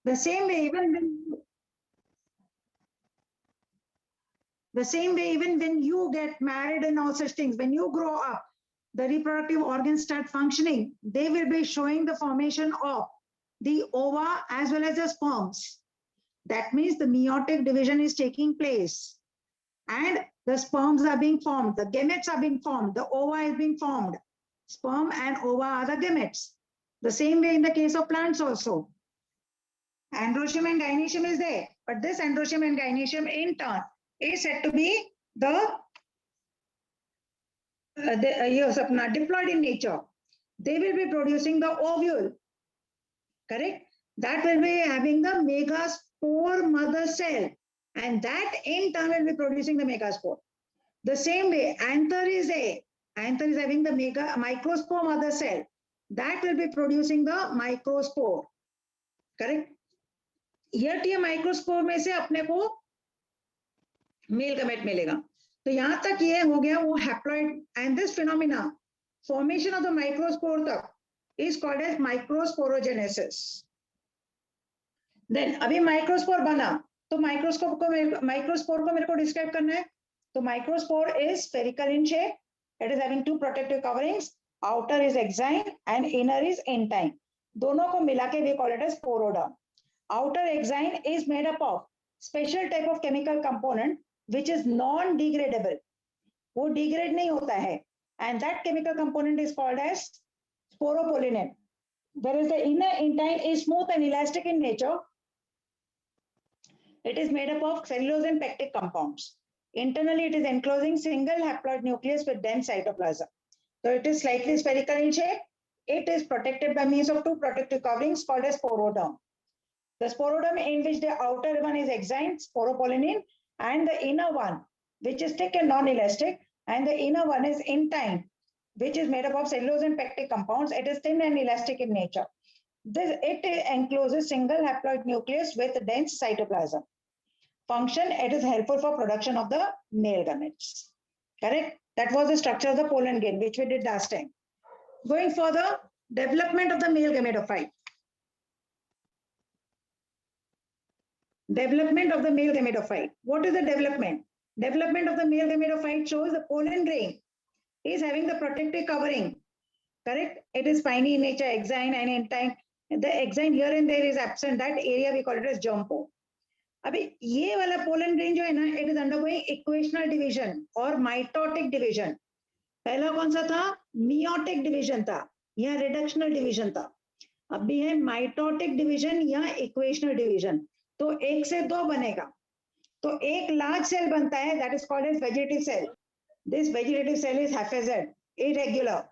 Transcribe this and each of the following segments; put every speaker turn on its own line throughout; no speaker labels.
The same way, even when you get married and all such things, when you grow up, the reproductive organs start functioning. They will be showing the formation of the ova as well as the sperms. That means the meiotic division is taking place, and the sperms are being formed, the gametes are being formed, the ova is being formed. Sperm and ova are the gametes. The same way in the case of plants also. Androecium and gynoecium is there, but this androecium and gynoecium in turn is said to be the diploid in nature. They will be producing the ovule, correct? That will be having the megaspore mother cell, and that in turn will be producing the megaspore. The same way, anther is having the microspore mother cell. That will be producing the microspore, correct? ये microspore में से अपने को male gamete मिलेगा. तो यहां तक ये हो गया वो haploid, and this phenomena formation of the microspore तक is called as microsporogenesis. Then अभी माइक्रोस्पोर बना तो माइक्रोस्पोर को मेरे को डिस्क्राइब करना है. तो microspore is spherical in shape, it is having two protective coverings, outer is exine and inner is intine. दोनों को मिला के we call it as sporoderm. Outer exine is made up of special type of chemical component which is non-degradable. वो degrade नहीं होता है, and that chemical component is called as sporopollenin. Whereas the inner intine is smooth and elastic in nature. It is made up of cellulose and pectic compounds. Internally, it is enclosing single haploid nucleus with dense cytoplasm. So it is slightly spherical in shape. It is protected by means of two protective coverings called as sporoderm. The sporoderm in which the outer one is exine, sporopollenin, and the inner one, which is thick and non-elastic, and the inner one is intine, which is made up of cellulose and pectic compounds. It is thin and elastic in nature. It encloses single haploid nucleus with dense cytoplasm. Function, it is helpful for production of the male gametes. Correct? That was the structure of the pollen grain, which we did last time. Going further, development of the male gametophyte. Development of the male gametophyte. What is the development? Development of the male gametophyte shows the pollen grain is having the protective covering. Correct? It is spiny in nature, exine and intine. The exine here and there is absent. That area we call it as germ pore. अभी ये वाला pollen grain जो है ना, it is undergoing equational division और mitotic division. पहला कौन सा था? Meiotic division था, यहाँ reductional division था. अभी है mitotic division या equational division. तो एक से दो बनेगा, तो एक लार्ज सेल बनता है, that is called as vegetative cell. This vegetative cell is haphazard, irregular,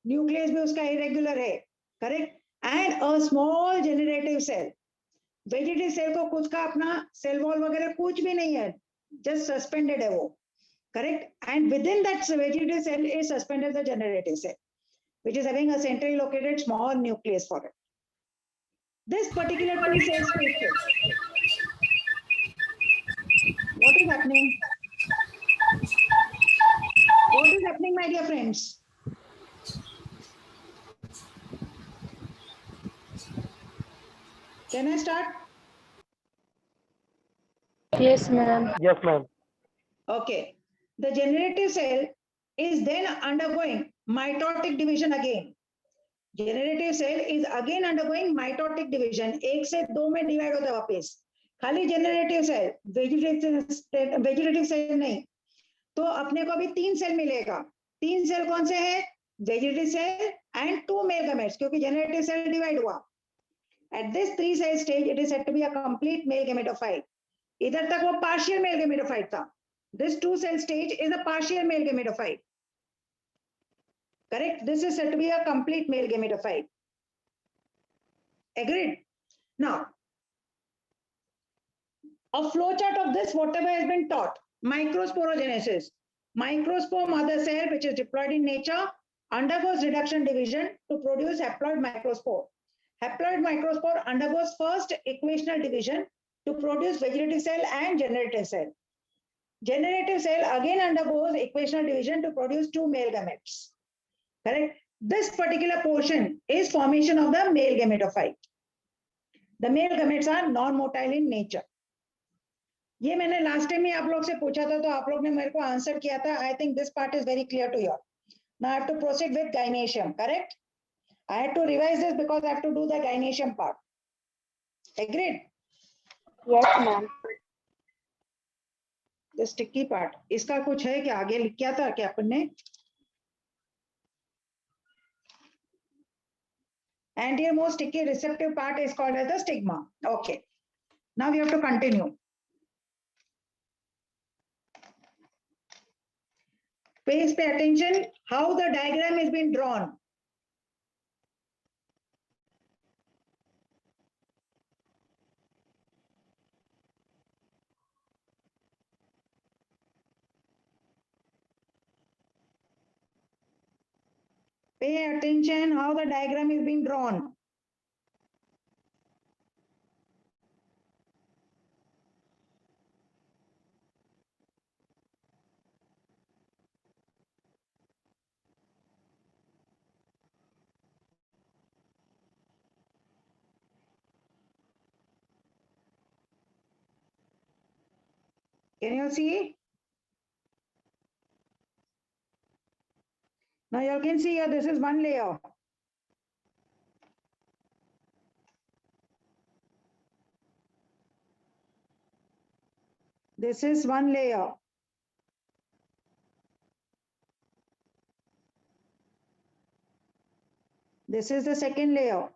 nucleus भी उसका इरेगुलर है, correct, and a small generative cell. Vegetative cell को कुछ का अपना सेल वॉल वगैरह कुछ भी नहीं है, जस्ट सस्पेंडेड है वो, correct, and within that vegetative cell is suspended the generative cell which is having a centrally located small nucleus for it. This particular two cell spaces. What is happening? What is happening, my dear friends? Can I start?
Yes, ma'am.
Yes, ma'am.
Okay. The generative cell is then undergoing mitotic division again. Generative cell is again undergoing mitotic division. एक से दो में divide होता है वापस. खाली generative cell, vegetative cell नहीं. तो अपने को अभी 3 सेल मिलेगा. 3 सेल कौन से हैं? Vegetative cell and 2 male gametes, क्योंकि generative cell डिवाइड हुआ. At this 3 cell stage, it is said to be a complete male gametophyte. इधर तक वो partial male gametophyte था. This 2 cell stage is a partial male gametophyte. Correct? This is said to be a complete male gametophyte. Agreed? Now, a flowchart of this, whatever has been taught. Microsporogenesis. Microspore mother cell, which is diploid in nature, undergoes reduction division to produce haploid microspore. Haploid microspore undergoes first equational division to produce vegetative cell and generative cell. Generative cell again undergoes equational division to produce 2 male gametes. Correct? This particular portion is formation of the male gametophyte. The male gametes are non-motile in nature. ये मैंने last time ही आप लोग से पूछा था, तो आप लोग ने मेरे को आंसर किया था. I think this part is very clear to you. Now I have to proceed with gynaecium, correct? I had to revise this because I have to do the gynaecium part. Agreed?
Yes, ma'am.
The sticky part. इसका कुछ है क्या? आगे लिख क्या था क्या अपन ने? Anterior-most sticky receptive part is called as the stigma. Okay. Now we have to continue. Please pay attention how the diagram is being drawn. Pay attention how the diagram is being drawn. Can you see? Now you can see here, this is one layer. This is one layer. This is the second layer.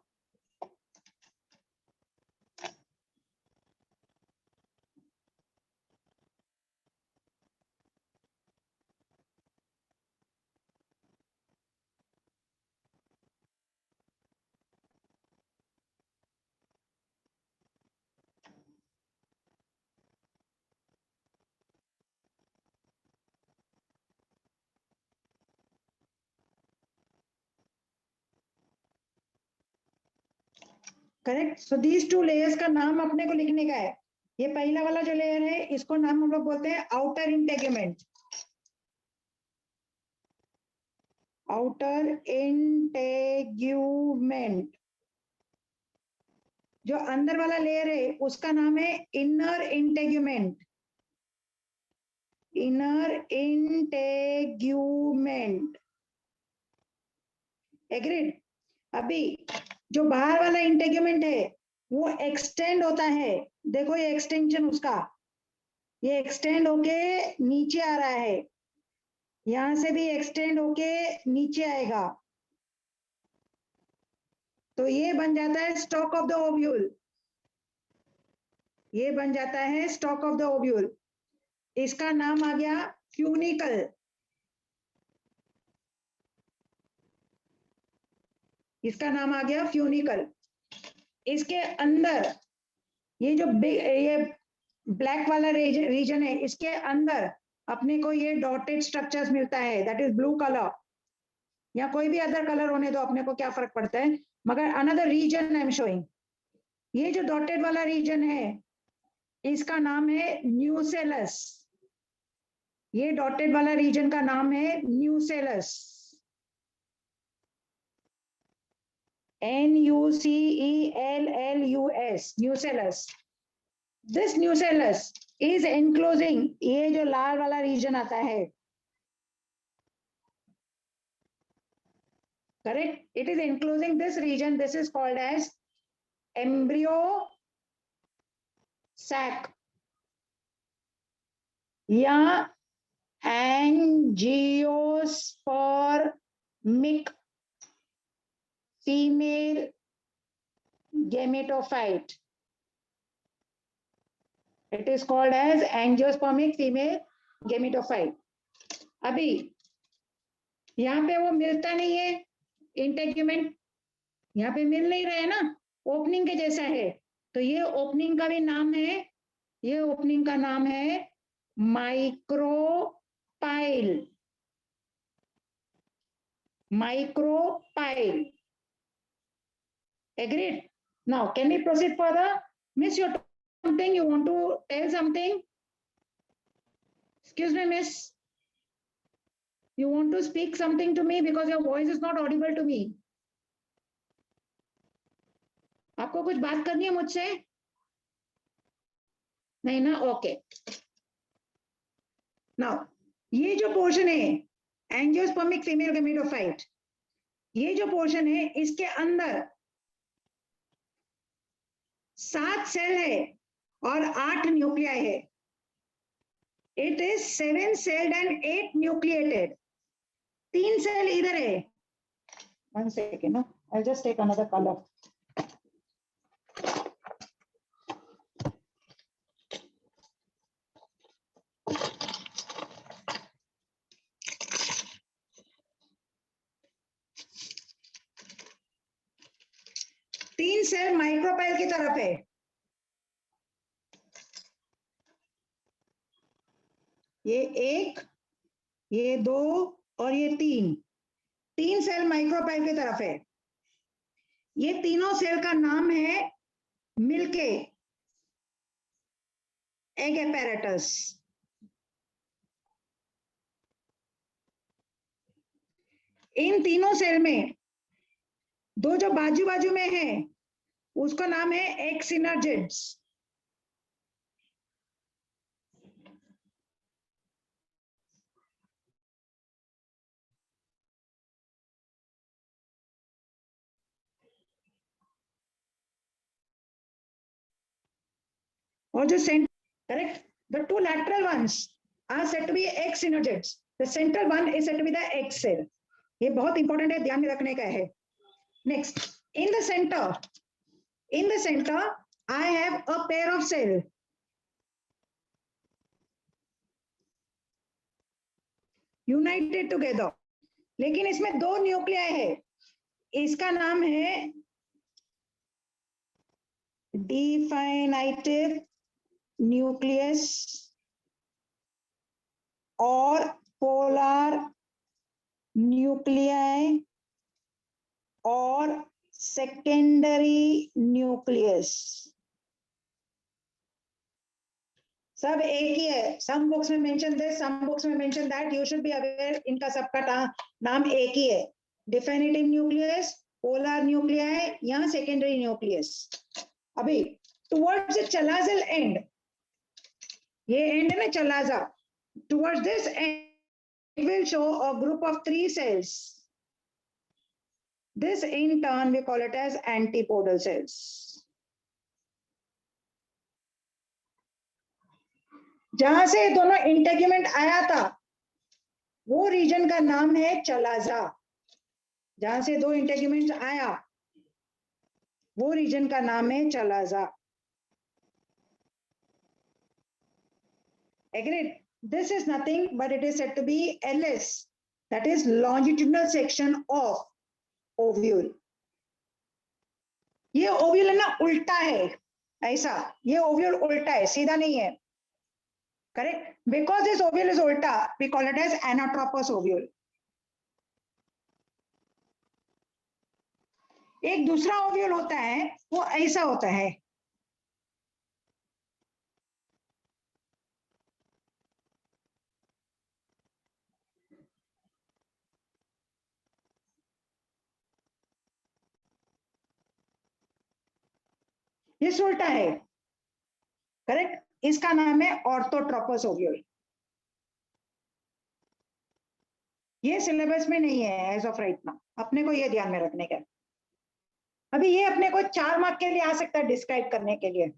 Correct. So these two layers का नाम अपने को लिखने का है. ये पहला वाला जो लेयर है इसको नाम हम लोग बोलते हैं आउटर इंटेगुमेंट. Outer integument. जो अंदर वाला लेयर है उसका नाम है inner integument. Inner integument. Agreed. अभी जो बाहर वाला इंटेगुमेंट है वो एक्सटेंड होता है. देखो ये एक्सटेंशन उसका, ये एक्सटेंड होके नीचे आ रहा है. यहां से भी एक्सटेंड होके नीचे आएगा. तो ये बन जाता है स्टॉक ऑफ द ओव्यूल. ये बन जाता है स्टॉक ऑफ द ओव्यूल. इसका नाम आ गया फ्यूनिकल. इसका नाम आ गया फ्यूनिकल. इसके अंदर ये जो ये ब्लैक वाला रीजन है, इसके अंदर अपने को ये डॉटेड स्ट्रक्चर्स मिलता है, दैट इज ब्लू कलर. या कोई भी अदर कलर होने दो, अपने को क्या फर्क पड़ता है, मगर another reason I am showing. ये जो डॉटेड वाला रीजन है इसका नाम है न्यूसेलस. ये डॉटेड वाला रीजन का नाम है nucellus. NUCELLUS. Nucellus. This nucellus is enclosing, ये जो लाल वाला रीजन आता है, correct? It is enclosing this region. This is called as embryo sac या angiospermic female gametophyte. It is called as angiospermic female gametophyte. अभी यहाँ पे वो मिलता नहीं है इंटेग्यूमेंट, यहाँ पे मिल नहीं रहा है ना, ओपनिंग के जैसा है. तो ये ओपनिंग का भी नाम है, ये ओपनिंग का नाम है micropyle. Micropyle. Agreed? Now, can we proceed further? Miss, you something you want to tell something? Excuse me, miss. You want to speak something to me because your voice is not audible to me. आपको कुछ बात करनी है मुझसे? नहीं ना, okay. Now ये जो पोर्शन है एंजियोस्पर्मिक फीमेल गैमेटोफाइट, ये जो पोर्शन है इसके अंदर 7 सेल है और 8 न्यूक्लियाई है। It is 7 celled and 8 nucleated. 3 cell इधर है। 1 second, I'll just take another color. तीन सेल माइक्रोपाइल की तरफ है। ये 1, ये 2 और ये 3। 3 सेल माइक्रोपाइल की तरफ है। ये तीनों सेल का नाम है मिल्के एग एपेरेटस। इन तीनों सेल में दो जो बाजू बाजू में है उसका नाम है एग सिनर्जिड्स। और जो centre, correct, the two lateral ones are said to be egg synergids. The central one is said to be the egg cell. ये बहुत इंपॉर्टेंट है, ध्यान में रखने का है। Next, in the center I have a pair of cell united together, लेकिन इसमें 2 न्यूक्लियाई है। इसका नाम है डिफिनिटिव न्यूक्लियस और पोलर न्यूक्लियाई और सेकेंडरी न्यूक्लियस। सब एक ही है। सम बुक्स में मेंशन दिस, सम बुक्स में mention that, you should be aware, इनका सबका नाम एक ही है। डिफिनिटिव न्यूक्लियस, पोलर न्यूक्लियाई या सेकेंडरी न्यूक्लियस। अभी टुवर्ड्स द चलाजल एंड, ये एंड है ना chalaza, towards this and it will show a group of 3 cells. This in turn we call it as antipodal cells. जहां से दोनों integument आया था वो रीजन का नाम है चलाजा। जहां से 2 इंटेग्यूमेंट आया वो रीजन का नाम है chalaza. Agreed? This is nothing but it is said to be LS, that is longitudinal section of ovule. ये ओव्यूल है ना उल्टा है, ऐसा, ये ओव्यूल उल्टा है, सीधा नहीं है। Correct? Because this ovule is उल्टा we call it as anatropous ovule. एक दूसरा ओव्यूल होता है वो ऐसा होता है। ये उल्टा है, करेक्ट? इसका नाम है ऑर्थोट्रोपस ओव्यूल। ये सिलेबस में नहीं है एज ऑफ राइट नाउ, अपने को ये ध्यान में रखने का। अभी ये अपने को 4 मार्क के लिए आ सकता है डिस्क्राइब करने के लिए,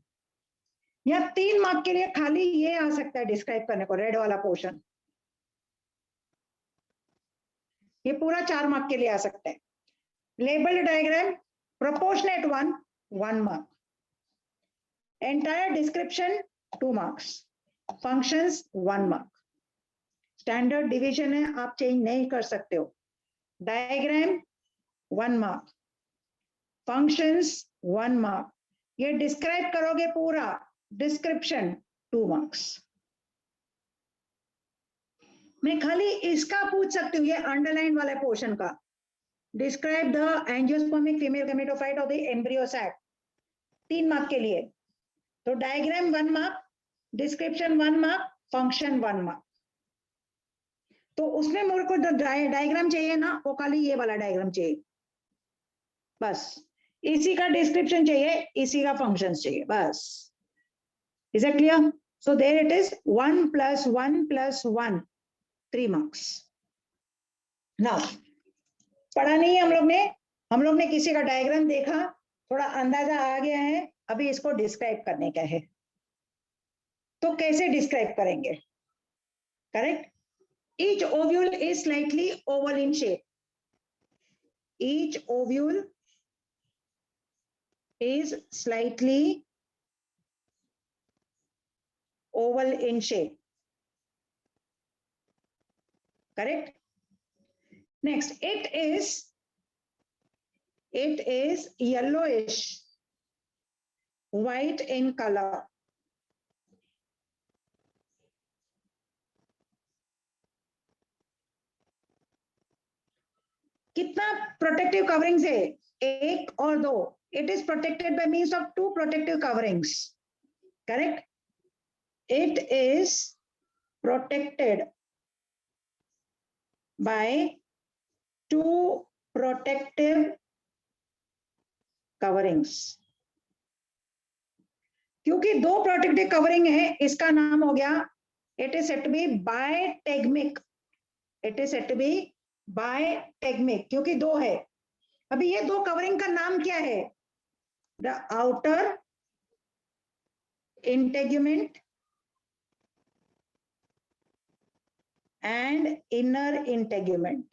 या 3 मार्क के लिए खाली ये आ सकता है डिस्क्राइब करने को, रेड वाला पोर्शन। ये पूरा 4 मार्क के लिए आ सकता है। Labelled diagram proportionate 1 mark, entire description 2 marks, functions 1 mark. Standard division है, आप चेंज नहीं कर सकते हो। Diagram 1 mark, functions 1 mark. ये डिस्क्राइब करोगे पूरा, डिस्क्रिप्शन 2 मार्क्स। मैं खाली इसका पूछ सकती हूँ, ये अंडरलाइन वाले पोर्शन का, describe the angiospermic female gametophyte of the embryo sac, 3 mark के लिए। तो diagram 1 mark, description 1 mark, function 1 mark. तो उसमें मेरे को जो डायग्राम चाहिए ना, वो खाली ये वाला डायग्राम चाहिए बस। इसी का डिस्क्रिप्शन चाहिए, इसी का फंक्शंस चाहिए, बस. Is it clear? So there it is 1 + 1 + 1, 3 marks. Now पढ़ा नहीं है हम लोग ने किसी का डायग्राम देखा, थोड़ा अंदाजा आ गया है, अभी इसको डिस्क्राइब करने का है. तो कैसे डिस्क्राइब करेंगे? Correct. Each ovule is slightly oval in shape. Each ovule is slightly oval in shape. Correct? Next, it is yellowish, white in color. कितना प्रोटेक्टिव कवरिंग्स है? एक और दो. It is protected by means of 2 protective coverings. Correct? It is protected by 2 protective coverings. क्योंकि 2 protective covering है, इसका नाम हो गया, it is said to be bitegmic. It is said to be bitegmic, क्योंकि 2 है. अभी ये 2 कवरिंग का नाम क्या है? The outer integument and inner integument.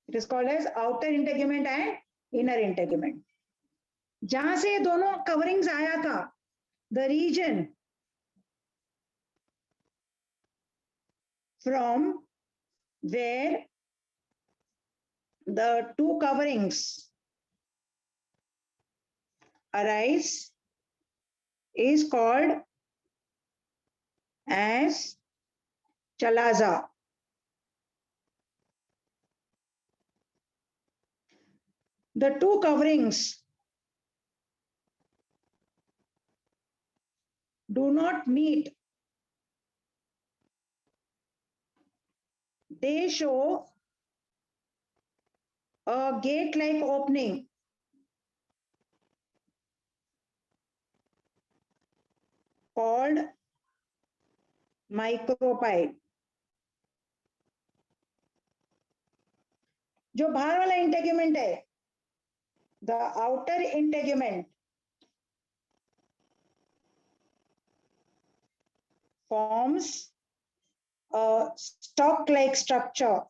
It is called as outer integument and inner integument. जहां से दोनों कवरिंग्स आया था, the region from where the 2 coverings arise is called as chalaza. The 2 coverings do not meet. They show a gate-like opening called micropipe. जो बाहर वाला integument है, the outer integument forms a stalk-like structure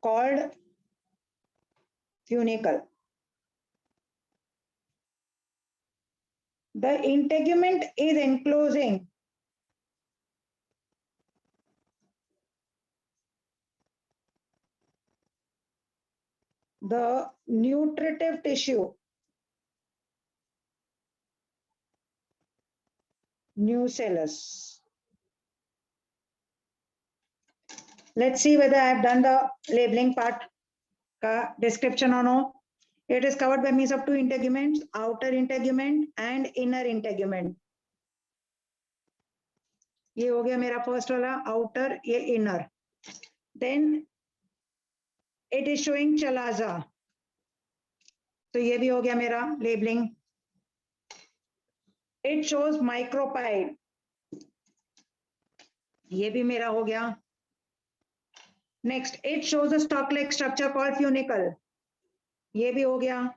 called funicle. The integument is enclosing the nutritive tissue, nucellus. Let's see whether I have done the labeling part ka description or no. It is covered by means of 2 integuments, outer integument and inner integument. ये हो गया मेरा first वाला outer, ये inner. Then it is showing chalaza. तो ये भी हो गया मेरा labeling. It shows micropipe. ये भी मेरा हो गया. Next, it shows a stalk-like structure called funicle. ये भी हो गया.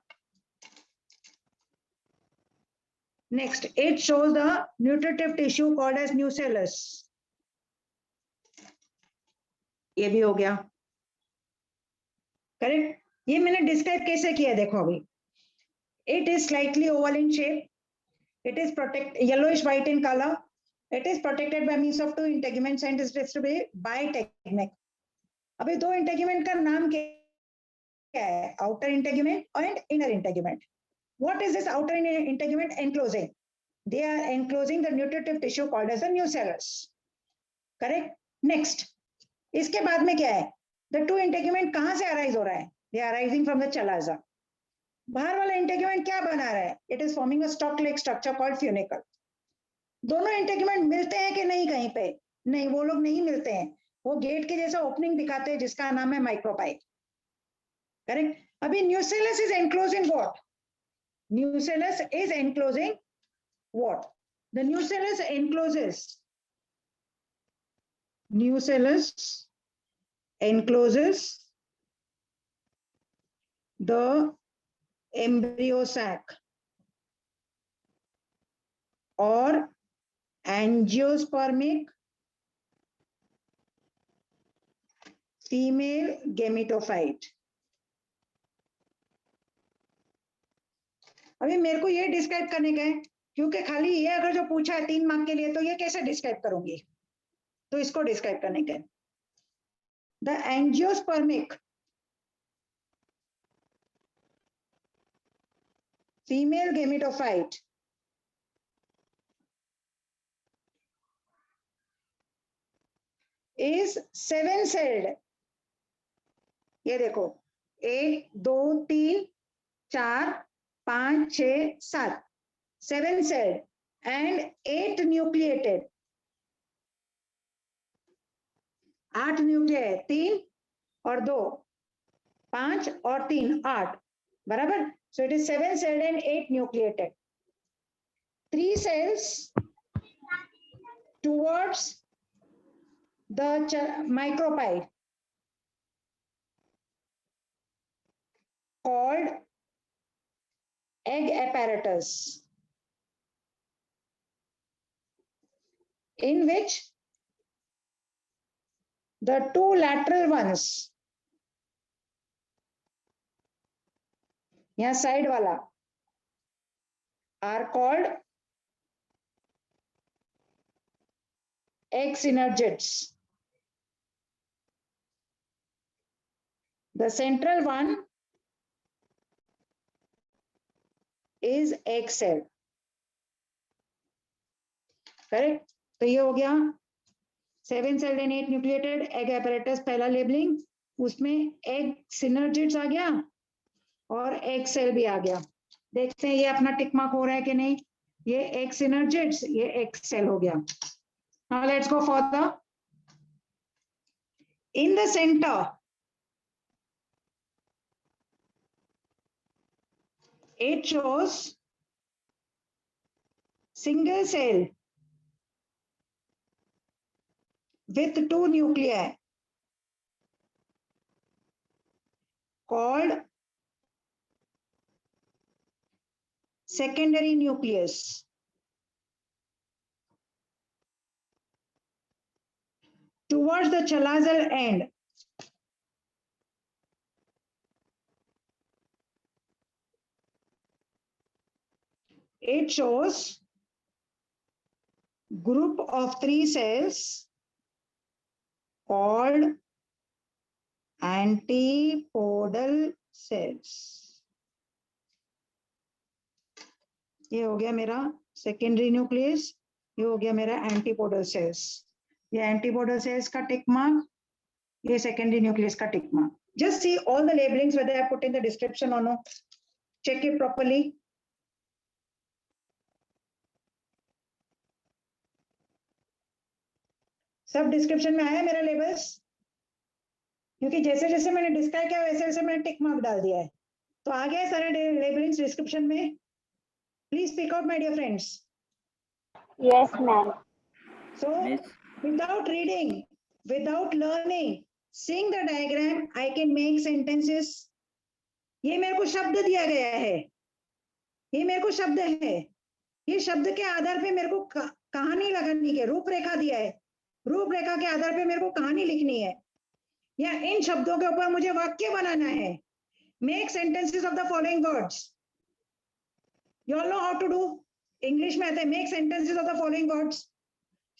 Next, it shows the nutritive tissue called as nucellus. ये भी हो गया. Correct? ये मैंने describe कैसे किया देखो अभी. It is slightly oval in shape. It is yellowish white in color. It is protected by means of 2 integuments and is said to be bitegmic. अभी 2 integument का नाम क्या है? Outer integument and inner integument. What is this outer integument enclosing? They are enclosing the nutritive tissue called as the nucellus. Correct? Next, इसके बाद में क्या है? The 2 integument कहाँ से arise हो रहा है? They are arising from the chalaza. बाहर वाला integument क्या बना रहा है? It is forming a stalk-like structure called funicle. दोनों integument मिलते हैं कि नहीं कहीं पे? नहीं, वो लोग नहीं मिलते हैं, वो गेट के जैसा ओपनिंग दिखाते हैं जिसका नाम है माइक्रोपाइल, करेक्ट। अभी nucellus is enclosing what? Nucellus is enclosing what? The nucellus encloses, nucellus encloses the embryo sac or angiospermic female gametophyte। अभी मेरे को ये डिस्क्राइब करने का है, क्योंकि खाली ये अगर जो पूछा है 3 मार्क के लिए तो ये कैसे डिस्क्राइब करूंगी, तो इसको डिस्क्राइब करने का है। The angiospermic female gametophyte is 7 sailed. ये देखो 1 2 3 4 5 6 7, 7 सेल्ड and 8 nucleated, 8 न्यूक्लियर, 3 और 2 5 और 3 8, बराबर। So it is 7 celled and 8 nucleated. 3 cells towards the micropyle called egg apparatus, in which the 2 lateral ones, यहाँ साइड वाला, are called egg synergids. The central one is egg cell, correct. तो ये हो गया 7 celled and 8 nucleated egg apparatus पहला labelling, उसमें egg synergids आ गया और एग सेल भी आ गया। देखते हैं ये अपना टिक मार्क हो रहा है कि नहीं। ये एग सिनर्जिड्स, ये एग सेल हो गया। Now let's go for the in the centre, it shows single cell with 2 nuclei called secondary nucleus. Towards the chalazal end, it shows group of 3 cells called antipodal cells. ये हो गया मेरा secondary nucleus, ये हो गया मेरा antipodal cells. ये antipodal cells का टिक मार्क, ये सेकेंडरी न्यूक्लियस का tick mark. Just see all the labelings whether I put in the description or no. Check it properly. सब डिस्क्रिप्शन में आया मेरा लेबल्स, क्योंकि जैसे जैसे मैंने डिस्क्राइब किया वैसे वैसे मैंने टिक मार्क डाल दिया है, तो आ गया सारे लेबलिंग्स डिस्क्रिप्शन में। Please speak out my dear friends.
Yes, ma'am.
So without reading, without learning, seeing the diagram, I can make sentences. ये मेरे को शब्द दिया गया है, ये मेरे को शब्द है, ये शब्द के आधार पे मेरे को कहानी लगानी है, रूपरेखा दिया है, रूपरेखा के आधार पे मेरे को कहानी लिखनी है, या इन शब्दों के ऊपर मुझे वाक्य बनाना है। Make sentences of the following words. You all know how to do, English में आता है make sentences of the following words.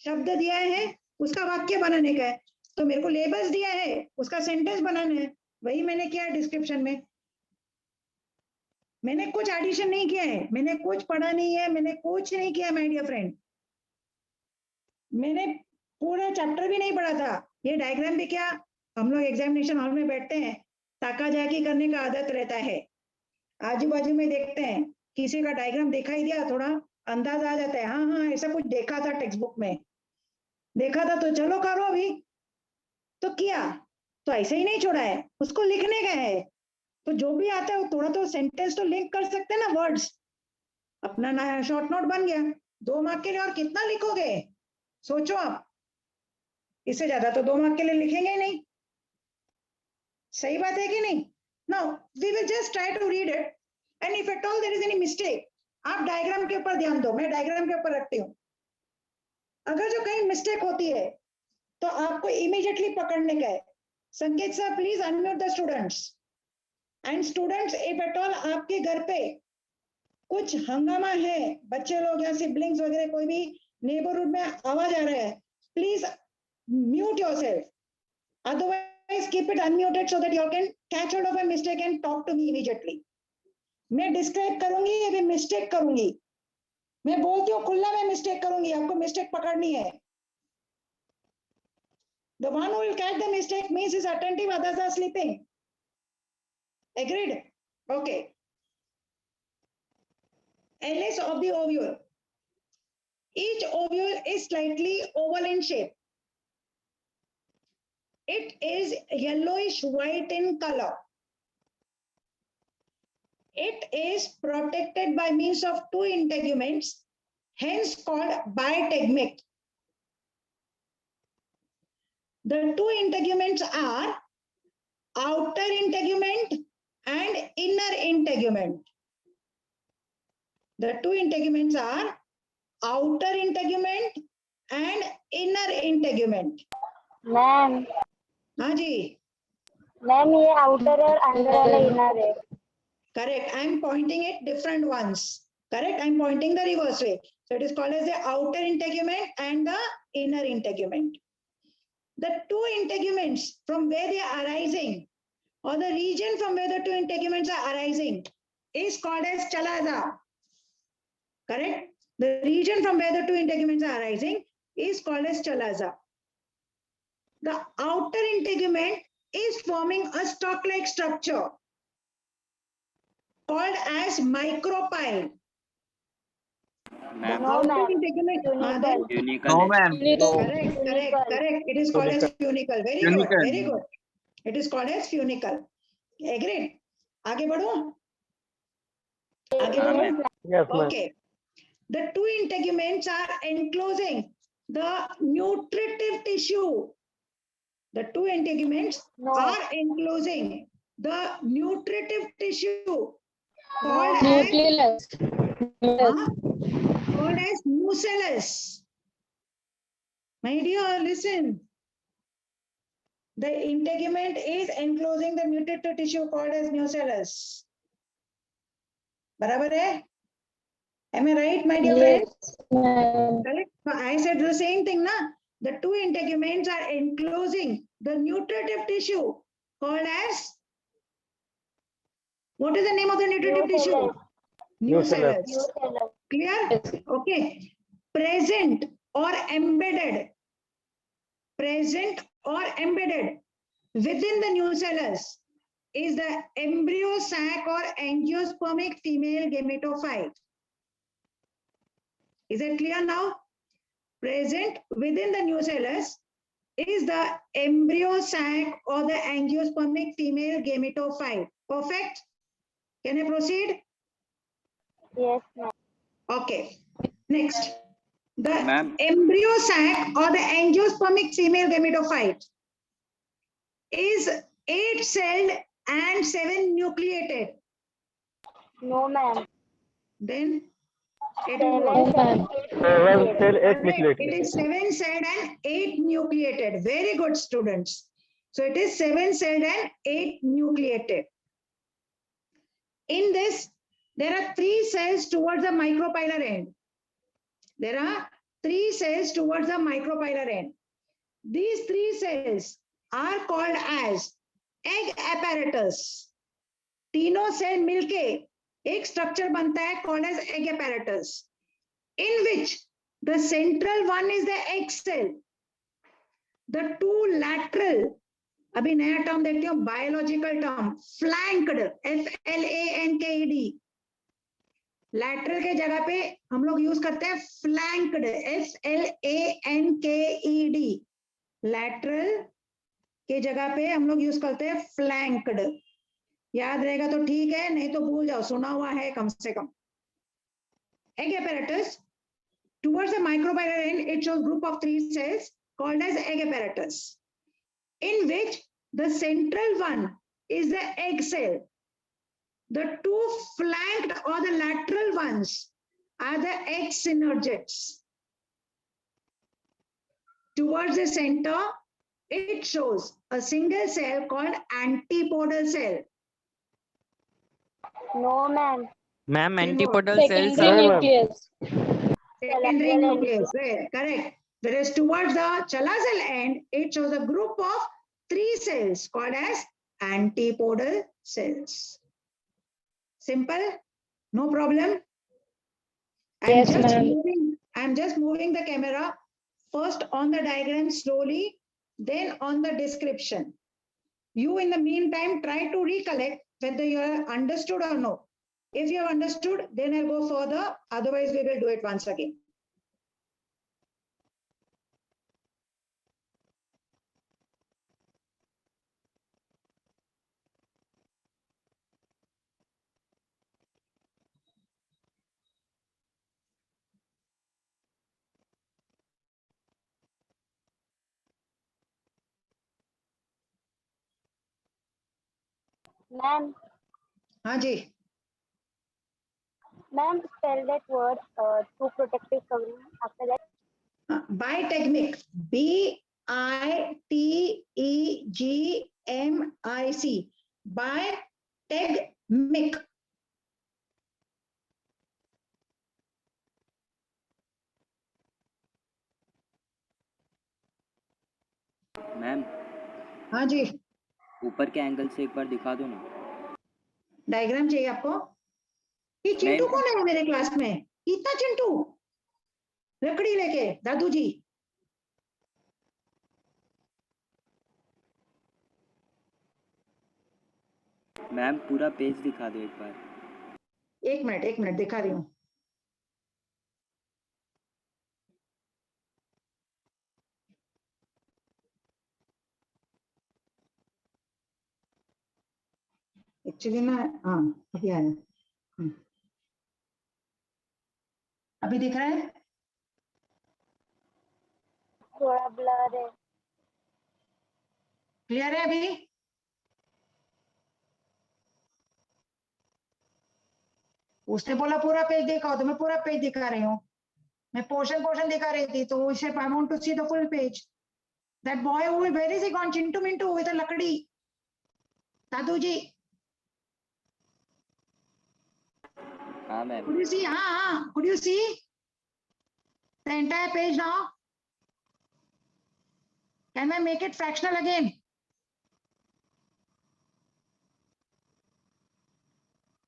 शब्द दिया है, उसका वाक्य बनाने का है, तो मेरे को लेबल्स दिया है, उसका सेंटेंस बनाना है, वही मैंने किया है डिस्क्रिप्शन में। मैंने कुछ एडिशन नहीं किया है, मैंने कुछ पढ़ा नहीं है, मैंने कुछ नहीं किया माय डियर फ्रेंड, मैंने पूरा चैप्टर भी नहीं पढ़ा था। ये डायग्राम भी क्या, हम लोग एग्जामिनेशन हॉल में बैठते हैं, ताका जाकी करने का आदत रहता है, आजू बाजू में देखते हैं, किसी का डायग्राम दिखाई दिया, थोड़ा अंदाज आ जाता है, हाँ हाँ ऐसा कुछ देखा था टेक्स्ट बुक में, देखा था तो चलो करो अभी, तो किया, तो ऐसे ही नहीं छोड़ा है, उसको लिखने का है। तो जो भी आता है वो थोड़ा तो सेंटेंस तो लिंक कर सकते हैं ना, वर्ड्स। अपना नया शॉर्ट नोट बन गया। 2 मार्क के लिए और कितना लिखोगे, सोचो आप। इससे ज्यादा तो 2 मार्क के लिए लिखेंगे ही नहीं। सही बात है कि नहीं? Now we will just try to read it, and if at all there is any mistake, आप डायग्राम के ऊपर ध्यान दो, मैं डायग्राम के ऊपर रखती हूँ। अगर जो कहीं मिस्टेक होती है तो आपको इमीडिएटली पकड़ने का है। संकेत sir please unmute the students. And students, if at all आपके घर पे कुछ हंगामा है, बच्चे लोग या सिबलिंग्स वगैरह कोई भी नेबरहुड में आवाज आ रहा है, please mute yourself, otherwise keep it unmuted so that you can catch hold of a mistake and talk to me immediately. मैं डिस्क्राइब करूंगी या फिर मिस्टेक करूंगी, मैं बोलती हूँ खुला मैं मिस्टेक करूंगी, आपको मिस्टेक पकड़नी है। The one who will catch the mistake means is attentive, others are sleeping. Agreed? Okay. LS of the ovule. Each ovule is slightly oval in shape. It is yellowish white in color. It is protected by means of 2 integuments, hence called bitegumate. The 2 integuments are outer integument and inner integument. The 2 integuments are outer integument and inner integument.
Ma'am
हाँ जी,
ma'am ये outer और अंदर वाला inner है।
correct. I am pointing it different ones. Correct. I am pointing the reverse way. So it is called as the outer integument and the inner integument. The 2 integuments from where they are arising, or the region from where the 2 integuments are arising, is called as chalaza. Correct. The region from where the 2 integuments are arising is called as chalaza. The outer integument is forming a stalk-like structure called as micropyle. The
No,
outer
ma'am.
integument,
Funicle.
Unical
No,
है.
ma'am.
correct,
Funicle.
correct. It is called as funicle. Very good,
Funicle.
very good. It is called as funicle. Agreed. आगे बढ़ो. आगे
हाँ,
बढ़ो.
ma'am.
Yes, ma'am.
Okay. The 2 integuments are enclosing the nutritive tissue. The 2 integuments
No.
are enclosing the nutritive tissue called as,
Nucleus.
called as nucellus. My dear, listen. The integument is enclosing the nutritive tissue called as nucellus. बराबर है? Am I right, my dear friends?
Ma'am.
Correct. So I said the same thing, na? The 2 integuments are enclosing the nutritive tissue called as, what is the name of the nutritive tissue?
Nucellus.
Nucleus.
Clear? Okay. Present or embedded within the nucellus is the embryo sac or angiospermic female gametophyte. Is it clear now? Present within the nucellus is the embryo sac or the angiospermic female gametophyte. Perfect? Can I proceed?
Yes, ma'am.
Okay. Next. The
Ma'am.
embryo sac or the angiospermic female gametophyte is 8-celled and 7-nucleated.
No, ma'am.
Then it is what?
7 cell, 8
Seven cell, 8
Correct.
nucleated.
It is 7-celled and 8-nucleated. Very good, students. So it is 7-celled and 8-nucleated. In this, there are 3 cells towards the micropylar end. There are 3 cells towards the micropylar end. These 3 cells are called as egg apparatus. तीनों cell मिलके एक structure बनता है called as egg apparatus, in which the central one is the egg cell. The 2 lateral, अभी नया term देखते हो, biological term, flanked, FLANKED. Lateral के जगह पे हम लोग यूज करते हैं फ्लैंक्ड, FLANKED। लैटरल के जगह पे हम लोग यूज करते हैं फ्लैंक्ड। याद रहेगा तो ठीक है, नहीं तो भूल जाओ, सुना हुआ है कम से कम। Egg apparatus. Towards the microbial end, it shows group of 3 cells called as egg apparatus, in which the central one is the egg cell. The two flanked or the lateral ones are the egg synergids. Towards the center, it shows a single cell called antipodal cell.
No, ma'am.
Ma'am
Then what?
Antipodal cells
Secondary
are
nucleus.
Secondary
Collateral
nucleus. Where? Correct. Whereas towards the chalazal end, it shows a group of 3 cells called as antipodal cells. Simple? No problem?
Yes, ma'am.
I'm just moving the camera first on the diagram slowly, then on the description. You in the meantime try to recollect whether you have understood or no. If you have understood, then I'll go further. Otherwise, we will do it once again.
Ma'am,
हाँ जी,
ma'am, spell that word, through protective covering. After that,
Bitegmic. BITEGMIC. Bitegmic.
Ma'am
हाँ जी,
ऊपर के angle से एक बार दिखा दो ना।
Diagram चाहिए आपको? ये चिंटू
नहीं।
कौन है मेरे क्लास में? इतना चिंटू लकड़ी लेके, दादू जी।
मैम पूरा पेज दिखा दो एक बार।
एक मिनट दिखा रही हूँ। एक्चुअली ना, हाँ अभी आया। अभी दिख रहा है?
थोड़ा blur है.
क्लियर है अभी? उसने बोला पूरा पेज दिखाओ, तो मैं पूरा पेज दिखा रही हूँ। मैं पोर्शन दिखा रही थी, तो उसे I want to see the full page. That boy who is where is he gone? Chintu Mintu with the लकड़ी, दादू जी।
हाँ ma'am.
Could you see? Could you see the entire page now? Can I make it fractional again?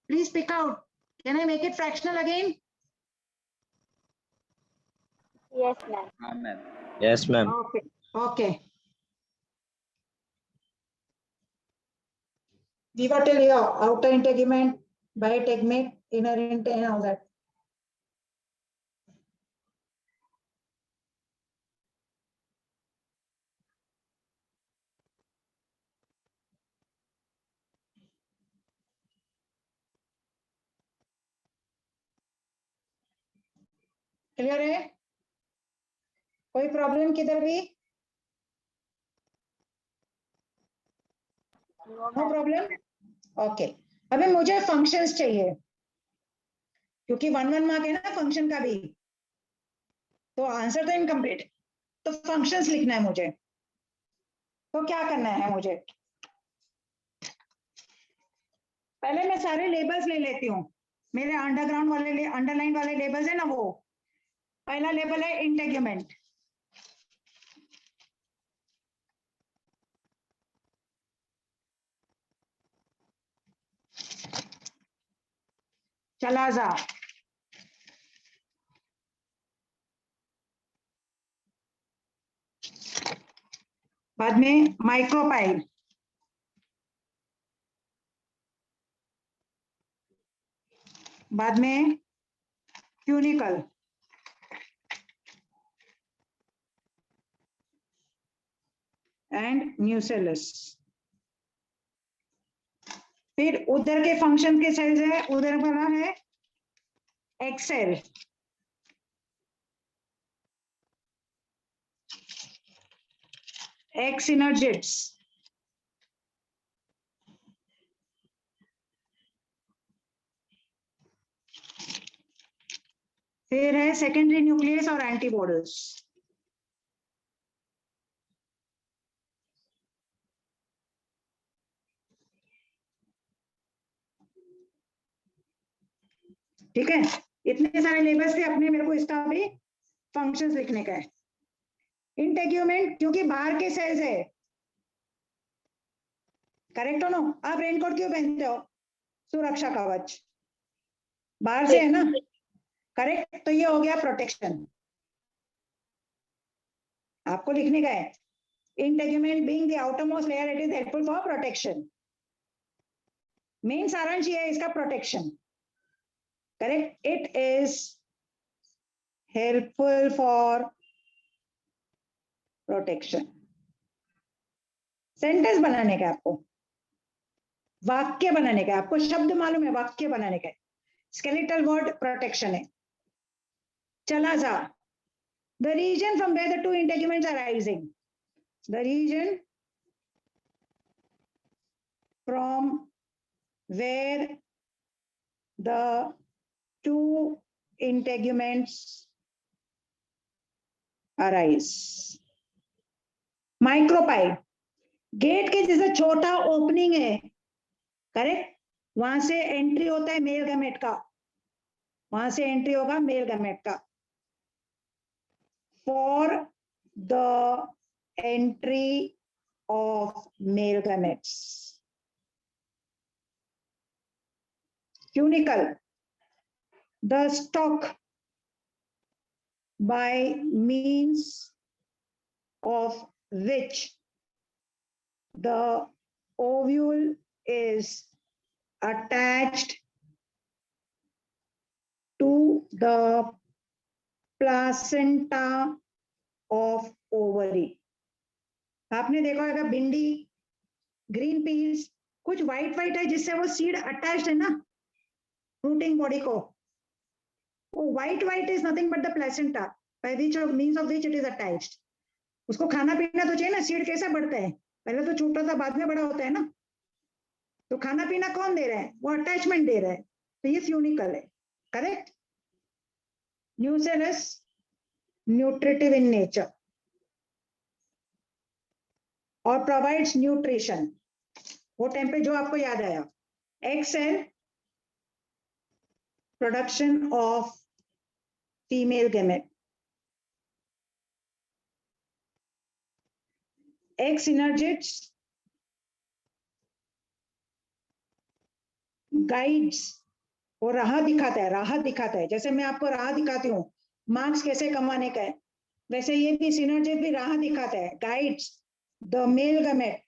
Please pick out. Can I make it fractional again?
Yes, ma'am.
हाँ ma'am.
yes ma'am
Okay. We got till here, outer integument, bitegmic, inner integument, all that. Clear है? कोई problem किधर भी?
No,
no
ma'am.
Problem. Okay, अभी मुझे functions चाहिए, क्योंकि 1 mark है ना फंक्शन का भी, तो आंसर तो इनकम्प्लीट, तो फंक्शंस लिखना है मुझे। तो क्या करना है मुझे? पहले मैं सारे लेबल्स ले लेती हूँ। मेरे अंडरग्राउंड वाले अंडरलाइन वाले लेबल्स है ना, वो पहला लेबल है इंटेग्यूमेंट। चलाजा, बाद में माइक्रोपाइल, बाद में क्यूनिकल, एंड न्यूसेलस। फिर उधर के फंक्शन के सेल्स है, उधर वाला है एक्सेल, एक्स सिनर्जिड्स, फिर है सेकेंडरी न्यूक्लियस और एंटीबॉडीज। ठीक है, इतने सारे लेबल्स थे, अपने मेरे को इसका भी फंक्शंस लिखने का है। इंटेग्यूमेंट, क्योंकि बाहर के सेल्स है, करेक्ट हो ना? आप रेनकोट क्यों पहनते हो? सुरक्षा कवच, बाहर से है ना, करेक्ट? तो ये हो गया प्रोटेक्शन, आपको लिखने का है। Integument being the outermost layer, it is helpful for protection. Main सारांश ये है इसका, protection, correct? It is helpful for protection. Sentence बनाने का आपको, वाक्य बनाने का, आपको शब्द मालूम है, वाक्य बनाने का। स्केलेटल वर्ड प्रोटेक्शन है। चला जा, the region from where the two integuments are rising, the region from where the two integuments arise। Micropyle, gate के जैसा छोटा ओपनिंग है, करेक्ट? वहां से एंट्री होता है मेल गैमेट का, वहां से एंट्री होगा मेल गैमेट का। For the entry of male gametes. Funicle, the stalk by means of which the ovule is attached to the placenta of ovary। आपने देखा होगा भिंडी, ग्रीन पीस, कुछ व्हाइट व्हाइट है जिससे वो सीड अटैच्ड है ना फ्रूटिंग बॉडी को। White white is nothing but the placenta by which of means of which it is attached। उसको खाना पीना तो चाहिए ना, सीड कैसे बढ़ता है? पहले तो छोटा था, बाद में बड़ा होता है ना। तो खाना पीना कौन दे रहा है? वो अटैचमेंट दे रहा है, तो ये फ्यूनिकल है, correct? Nucellus, nutritive in nature और प्रोवाइड्स न्यूट्रिशन। वो टाइम पे जो आपको याद आया, excel, production of female gamete, X synergids guides, वो राह दिखाता है, राह दिखाता है। जैसे मैं आपको राह दिखाती हूँ मार्क्स कैसे कमाने का है, वैसे ये भी सिनर्जिड भी राह दिखाता है, guides the male gamete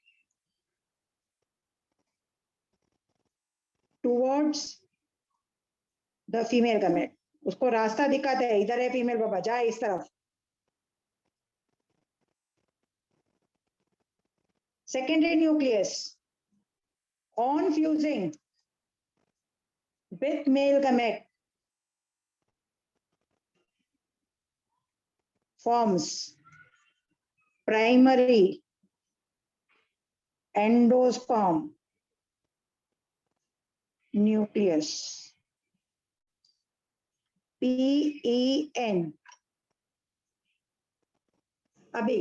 towards the female gamete. उसको रास्ता दिखाता है, इधर है फीमेल बाबा, जा इस तरफ। Secondary nucleus on fusing with male gamete forms primary endosperm nucleus, PEN। अभी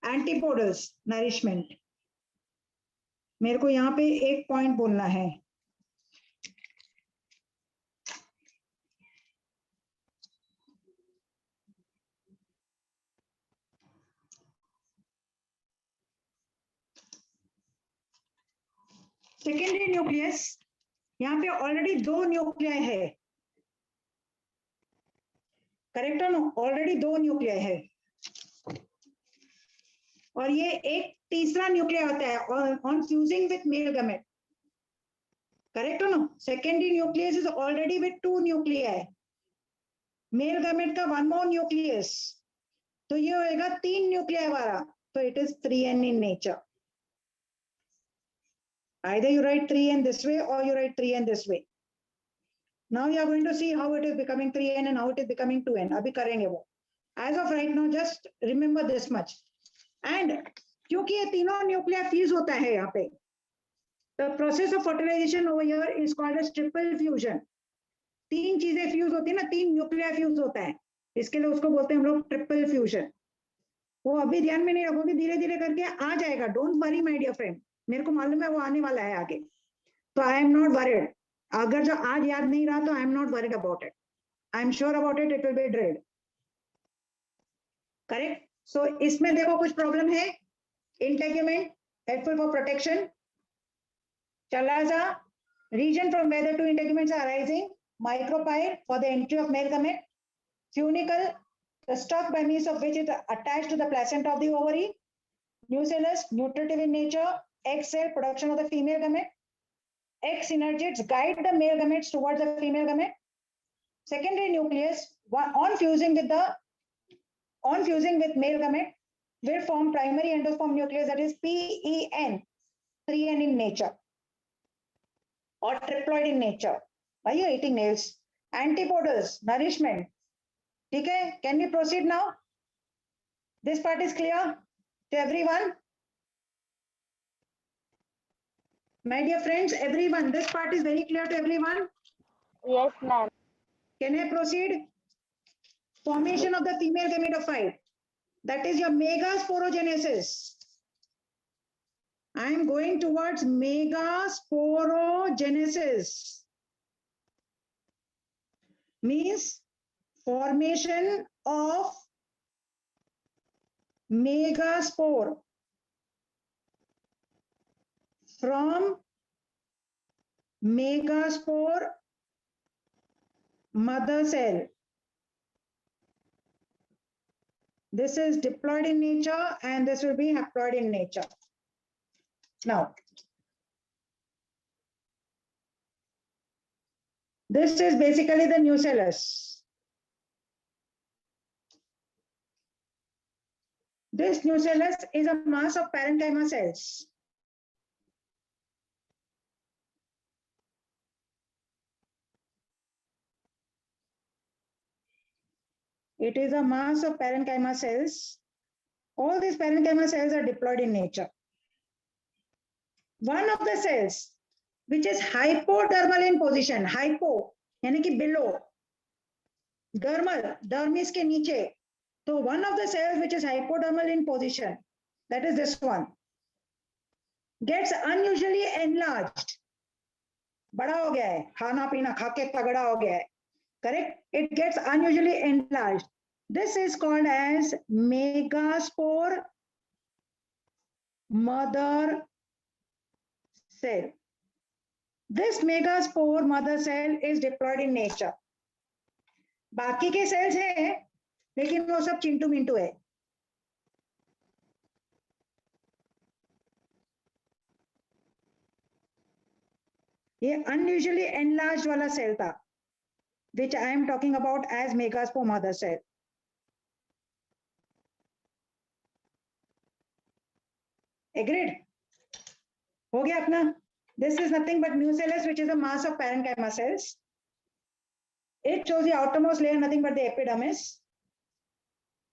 एंटीपोडल्स नरिशमेंट, मेरे को यहाँ पे एक पॉइंट बोलना है। सेकेंडरी न्यूक्लियस, यहाँ पे ऑलरेडी दो न्यूक्लियाई है, करेक्ट है ना? ऑलरेडी दो न्यूक्लियाई है, और ये एक तीसरा न्यूक्लिया होता है on fusing with male gamete, correct हो ना? Secondary nucleus is already with two nuclei, mail gamete का वन मोर न्यूक्लियस, तो ये होएगा 3 न्यूक्लियाई वाला, तो it is 3n in nature. Either you write 3n this way or you write 3n this way. Now you are going to see how it is becoming 3n and how it is becoming 2n. अभी करेंगे वो. As of right now, just remember this much. And क्योंकि ये तीनों nuclear fuse होता है यहाँ पे, the process of fertilization over here is called as triple fusion. 3 चीजें फ्यूज होती है ना, 3 न्यूक्लियर फ्यूज होता है, इसके लिए उसको बोलते हैं हम लोग ट्रिपल फ्यूजन. वो अभी ध्यान में नहीं रखोगे, धीरे धीरे करके आ जाएगा. Don't worry my dear friend, मेरे को मालूम है वो आने वाला है आगे, तो आई एम नॉट वरीड. अगर जो आज याद नहीं रहा तो I am not worried about it. I am sure about it, it will be drilled. Correct. So इसमें देखो कुछ प्रॉब्लम है. Integument helpful for protection. Chalaza region from where the two integuments are arising. Micropyle for the entry of male gamete. Funicle, the stalk by means of which it is attached to the placenta of the ovary. Nucellus, nutritive in nature. Egg cell, production of the female gamete. Egg synergids guide the male gametes towards the female gamete. Secondary nucleus, on fusing with male gamete, will form primary endosperm nucleus, that is PEN, 3n in nature, or triploid in nature. Why are you eating nails? Antipodals, nourishment. Okay, can we proceed now? This part is clear to everyone? My dear friends, everyone, this part is very clear to everyone?
Yes, ma'am.
Can I proceed? Formation of the female gametophyte. That is your megasporogenesis. I am going towards megasporogenesis. Means formation of megaspore from megaspore mother cell. This is diploid in nature and this will be haploid in nature. Now, this is basically the nucellus. This nucellus is a mass of parenchyma cells. It is a mass of parenchyma cells. All these parenchyma cells are diploid in nature. One of the cells which is hypodermal in position, hypo यानी कि below, dermal, dermis के नीचे, so one of the cells which is hypodermal in position, that is this one, gets unusually enlarged. बड़ा हो गया है, खाना पीना खा के तगड़ा हो गया है. Correct? It gets unusually enlarged. This is called as megaspore mother cell. This megaspore mother cell is diploid in nature. बाकी के cells हैं, लेकिन वो सब चिंटू मिंटू है. ये unusually enlarged वाला cell था, which I am talking about as megaspore mother cell. Agreed? हो गया अपना? This is nothing but nucellus, which is a mass of parenchyma cells. It shows the outermost layer, nothing but the epidermis.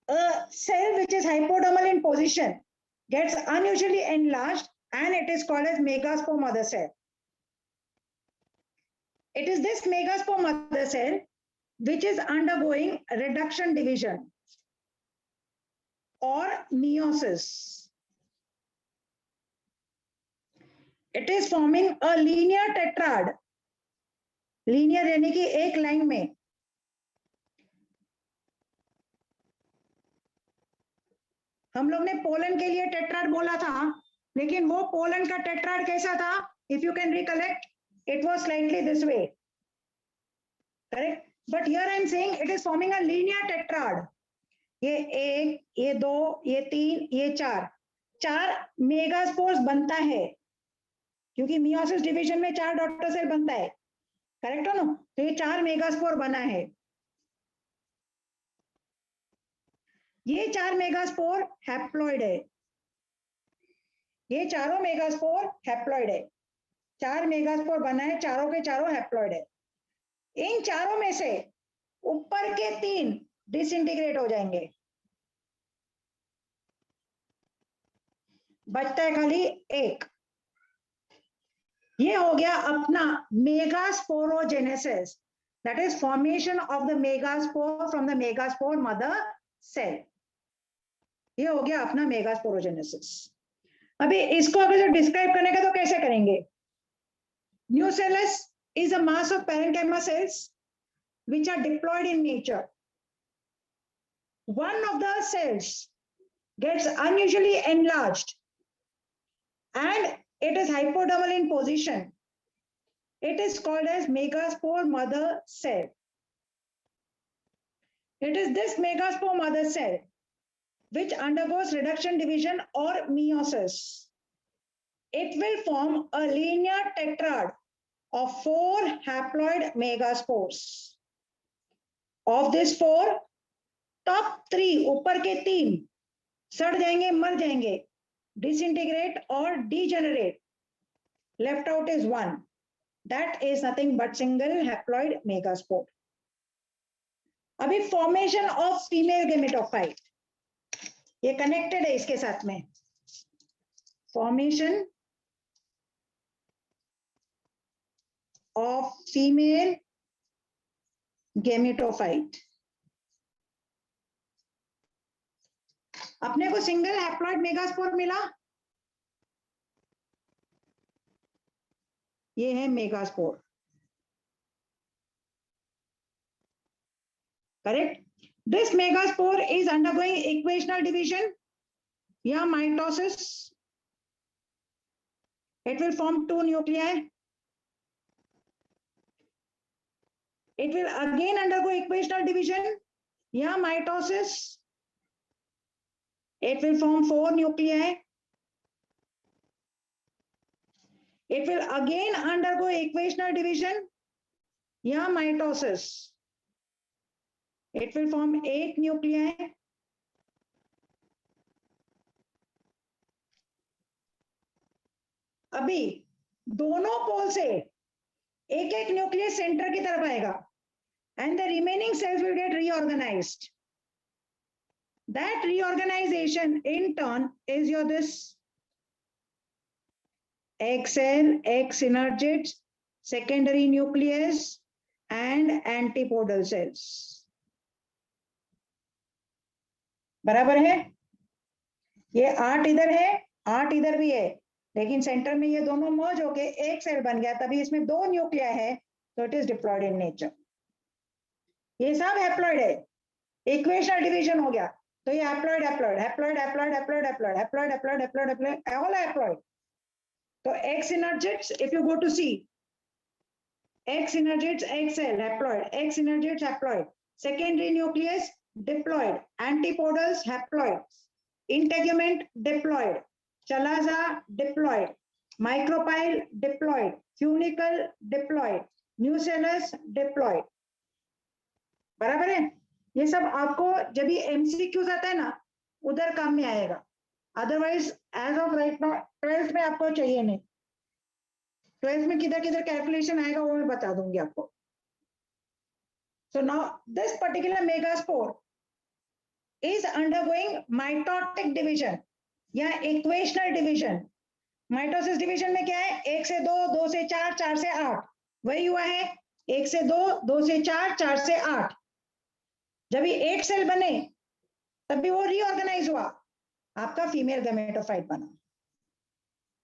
A cell which is hypodermal in position gets unusually enlarged and it is called as megaspore mother cell. It is this megaspore mother cell which is undergoing reduction division or meiosis. It is forming a linear tetrad. Linear यानी कि एक line में. हम लोग ने pollen के लिए tetrad बोला था, लेकिन वो पोलन का टेट्राड कैसा था? If you can recollect, it was slightly this way. Correct? But here I am saying it is forming a linear tetrad. ये एक, ये दो, ये तीन, ये चार. 4 मेगास्पोर्स बनता है, क्योंकि मियोसिस डिवीजन में 4 डॉटर सेल बनता है. करेक्ट हो ना? तो ये 4 मेगास्पोर बना है. ये 4 मेगास्पोर हैप्लॉइड है, ये चारों मेगास्पोर हैप्लॉइड है, 4 मेगास्पोर बना है, चारों के चारों हैप्लॉइड है। इन चारों में से ऊपर के 3 डिसइंटीग्रेट हो जाएंगे, बचता है खाली एक। ये हो गया अपना megasporogenesis, that is formation of the megaspore from the megaspore mother cell. ये हो गया अपना मेगास्पोरोजेनेसिस। अभी इसको अगर जो डिस्क्राइब करने का तो कैसे करेंगे? Nucellus is a mass of parenchyma cells which are diploid in nature. One of the cells gets unusually enlarged and it is hypodermal in position. It is called as megaspore mother cell. It is this megaspore mother cell which undergoes reduction division or meiosis. It will form a linear tetrad of 4 haploid megaspores. Of this 4, top 3 ऊपर के 3 सड़ जाएंगे, मर जाएंगे, disintegrate और degenerate. Left out is 1. That is nothing but single haploid megaspore. अभी formation of female gametophyte, ये connected है इसके साथ में. Formation of female gametophyte. अपने को सिंगल हैप्लॉइड मेगास्पोर मिला, ये है megaspore, correct? This megaspore is undergoing equational division या mitosis. It will form 2 nuclei. It will again undergo equational division या mitosis. It will form 4 nuclei. It will again undergo equational division या mitosis. It will form 8 nuclei. अभी दोनों पोल से एक एक nucleus centre की तरफ आएगा and the remaining cells will get reorganized. That reorganization in turn is your this egg cell, egg synergids, secondary nucleus and antipodal cells. बराबर है? ये 8 इधर है, 8 इधर भी है, लेकिन सेंटर में ये दोनों मर्ज होके एक सेल बन गया, तभी इसमें 2 न्यूक्लिया है, तो it is diploid in nature. ये सब हैप्लॉइड है, इक्वेशनल डिवीजन हो गया, तो ये haploid haploid haploid haploid haploid haploid haploid haploid haploid haploid all haploid. तो egg synergids, if you go to see egg synergids, egg cell haploid, egg synergids haploid, secondary nucleus diploid, antipodals haploid, integument diploid, chalaza diploid, micropyle diploid, funicle diploid, nucellus diploid. बराबर है? ये सब आपको जब ये MCQs आता है ना, उधर काम में आएगा, otherwise as of right now 12th में आपको चाहिए नहीं. 12th में किधर किधर कैलकुलेशन आएगा वो मैं बता दूंगी आपको. So now this particular megaspore is undergoing mitotic division या equational division. माइटोसिस डिवीजन में क्या है? 1 से 2, 2 से 4, 4 से 8. वही हुआ है, 1 से 2, 2 से 4, 4 से 8. जब ये 8 सेल बने तब भी वो रीऑर्गेनाइज हुआ, आपका फीमेल गैमेटोफाइट बना.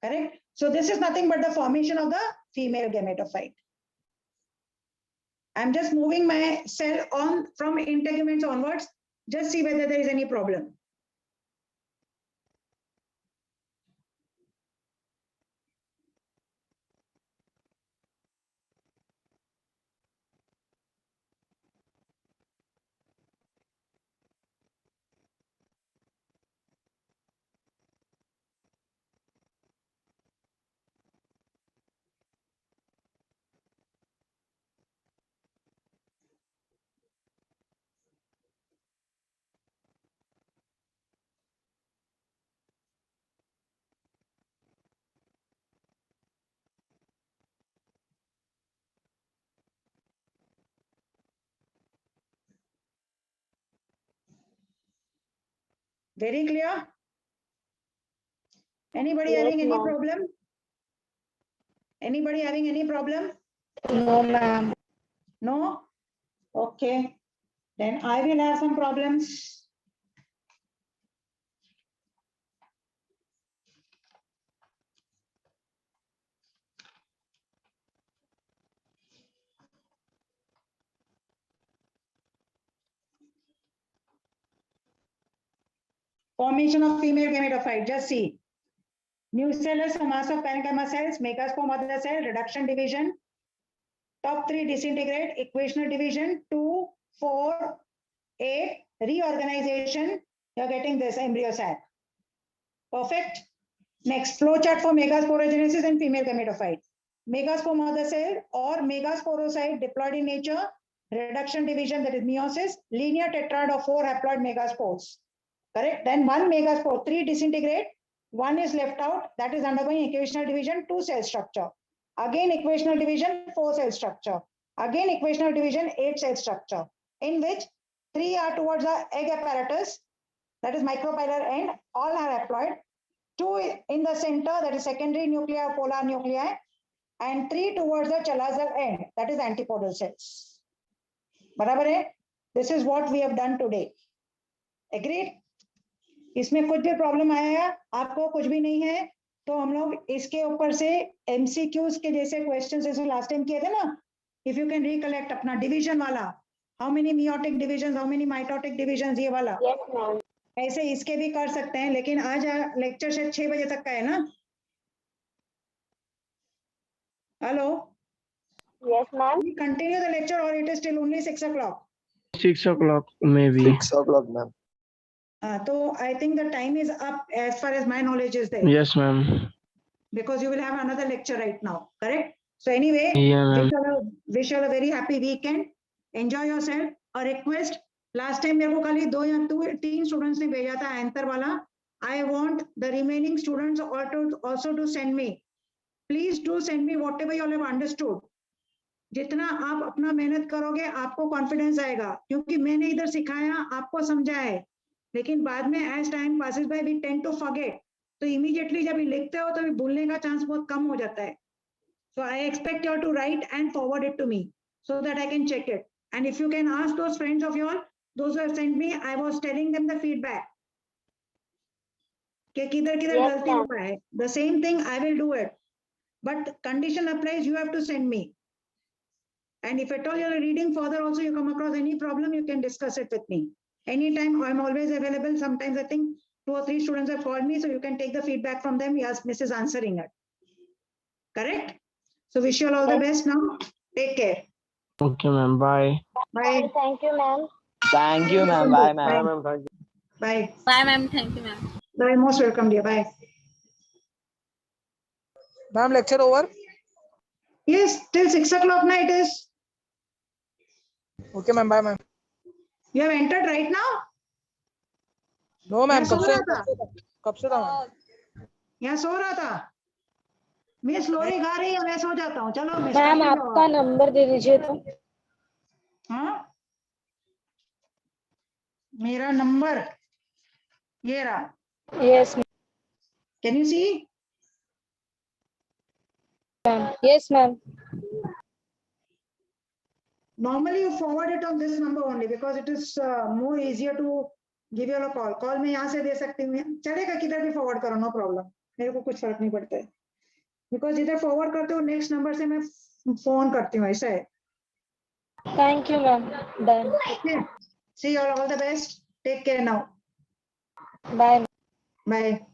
Correct? So this is nothing but the formation of the female gametophyte. I am just moving my cell on from integuments onwards, just see whether there is any problem. Very clear? Anybody
Yes,
having any
ma'am.
problem? Anybody having any problem?
No, ma'am.
No? Okay. Then I will have some problems. Formation of female gametophyte. Just see. Nucellus, a mass of parenchyma cells, megaspore mother cell, reduction division. Top 3 disintegrate, equational division, 2, 4, 8, reorganization. You're getting this embryo sac. Perfect. Next, flow chart for megasporogenesis and female gametophyte. Megaspore mother cell or megasporocyte diploid in nature, reduction division, that is meiosis, linear tetrad of 4 haploid megaspores. Correct? Then 1 megaspore, 3 disintegrate, 1 is left out, that is undergoing equational division, 2 cell structure. Again equational division, 4 cell structure. Again equational division, 8 cell structure, in which 3 are towards the egg apparatus, that is micropylar end, all are haploid. 2 in the center, that is secondary nuclei, polar nuclei, and 3 towards the chalazal end, that is antipodal cells. बराबर है? This is what we have done today. Agreed? इसमें कुछ भी problem आया आपको कुछ भी नहीं है तो हम लोग इसके ऊपर से MCQs के जैसे क्वेश्चन जैसे लास्ट टाइम किए थे ना, इफ यू कैन रिकलेक्ट अपना डिवीजन वाला, how many meiotic division, how many mitotic division, ये वाला
Yes, ma'am.
ऐसे इसके भी कर सकते हैं, लेकिन आज लेक्चर शायद 6 बजे तक का है ना? Hello,
Yes, ma'am.
we continue the lecture or it is still only 6 o'clock?
6 o'clock maybe.
6 o'clock, ma'am.
So I think the time is up as far as my knowledge is there,
Yes, ma'am.
because you will have another lecture right now, correct? So anyway,
Yeah, ma'am.
wish you all a very happy weekend. Enjoy yourself. A request, last time मेरे को खाली 2 या 3 students ने भेजा था anchor वाला. I want the remaining students also to send me. Please do send me whatever you all have understood. जितना आप अपना मेहनत करोगे आपको कॉन्फिडेंस आएगा, क्योंकि मैंने इधर सिखाया आपको समझा है, लेकिन बाद में as time passes by we tend to forget, तो इमीडिएटली जब लिखते हो तो भूलने का चांस बहुत कम हो जाता है. So I expect you to write and forward it to me so that I can check it. And if you can ask those friends of yours, those who have sent me, I was telling them the feedback. कि किधर किधर
Yes,
गलती हुआ है. The same thing I will do it. But condition applies, you have to send me. And if at all you are reading further also, you come across any problem, you can discuss it with me. Anytime, I'm always available. Sometimes I think 2 or 3 students have called me, so you can take the feedback from them. Yes, Mrs. answering it. Correct? So wish you all the best now. Take care.
Okay, ma'am. Bye.
Bye.
Thank you, ma'am.
Thank you, ma'am. Bye, ma'am.
Bye.
Bye, ma'am. Thank you, ma'am.
Bye. Most welcome, dear. Bye.
Ma'am, lecture over?
Yes, till 6 o'clock night is.
Okay, ma'am. Bye, ma'am.
You have entered right now?
No, ma'am.
यहाँ सो रहा था?
कब से था ma'am?
यहाँ सो रहा था? मैं स्लोरी गा रही हूँ, मैं सो जाता हूँ. चलो मैं
मैम
start
आपका
करता हूँ.
नंबर दे दीजिए तो.
हाँ? मेरा नंबर ये रहा.
Yes,
Can you see?
ma'am. Yes, ma'am.
Normally you forward it on this number only because it is more easier to give you a call. Call मैं यहाँ से दे सकती हूँ. चलेगा किधर भी forward करो, no problem. मेरे को कुछ फर्क नहीं पड़ता है. Because जिधर forward करते हो next number से मैं phone करती हूँ, ऐसा है.
Thank you, ma'am. Done.
Okay. See you all the best. Take care now.
Bye.
Bye.